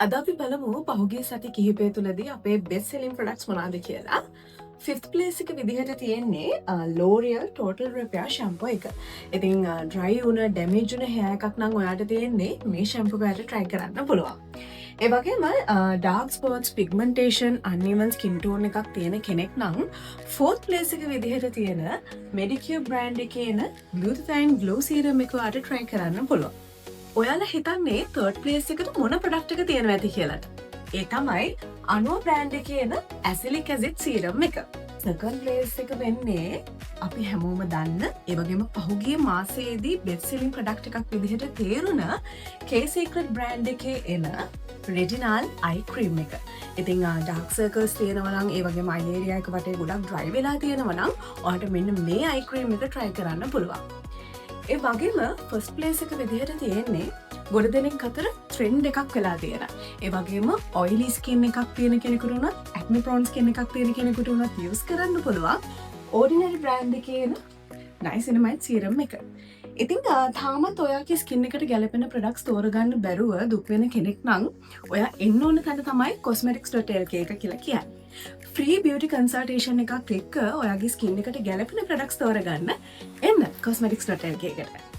අද අපි බලමු පහුගිය සති කිහිපය තුළදී අපේ බෙස්ට් සෙලින් ප්‍රොඩක්ට්ස් මොනවාද කියලා. 5th place එක විදිහට තියෙන්නේ L'Oreal Total Repair shampoo එක. ඉතින් dry වුණ damage වුණ hair එකක් නම් ඔයාට තියෙන්නේ මේ shampoo එක try කරන්න පුළුවන්. ඒ වගේම dark spots, pigmentation, uneven skin tone එකක් තියෙන කෙනෙක් නම් 4th place එක විදිහට තියෙන Medicure brand එකේ එන Glutathione Glow Serum එක ඔයාට try කරන්න පුළුවන්. ඔයාලා හිතන්නේ third place එකට මොන product එක තියෙනවද ඇති කියලාට. ඒ තමයි Anua brand එකේ එන Acylic Acid Serum එක. second place එක වෙන්නේ අපි හැමෝම දන්න ඒ වගේම පහුගිය මාසයේදී best selling product එකක් විදිහට තේරුණ K-Secret brand එකේ එන Retinol eye cream එක. ඉතින් dark circles තියෙනවා නම් ඒ වගේම eye area එක වටේ ගොඩක් dry වෙලා තියෙනවා නම් ඔයාලට මෙන්න මේ eye cream එක try කරන්න පුළුවන්. ඒ වගේම ෆස්ට් ප්ලේස් එක විදිහට තියෙන්නේ ගොඩ දෙනෙක් අතර ට්‍රෙන්ඩ් එකක් වෙලා තියෙන. ඒ වගේම ඔයිලි ස්කින් එකක් තියෙන කෙනෙකුට උනත් ඇක්නි ප්‍රෝන් ස්කින් එකක් තියෙන කෙනෙකුට උනත් යූස් කරන්න පුළුවන් ඕඩිනරි බ්‍රෑන්ඩ් එකේ එන නයිසිනමයිඩ් සීරම් එක. ඉතින් තාමත් ඔයාගේ ස්කින් එකට ගැලපෙන ප්‍රොඩක්ට්ස් තෝරගන්න බැරුව දුක් වෙන කෙනෙක් නම් ඔයා එන්න ඕන තැන තමයි cosmetics.lk එක කියලා කියන්නේ. ෆ්‍රී බියුටි කන්සල්ටේෂන් එකක් එක්ක ඔයාගේ ස්කින් එකට ගැලපෙන ප්‍රොඩක්ට්ස් තෝරගන්න එන්න cosmetics.lk එකට.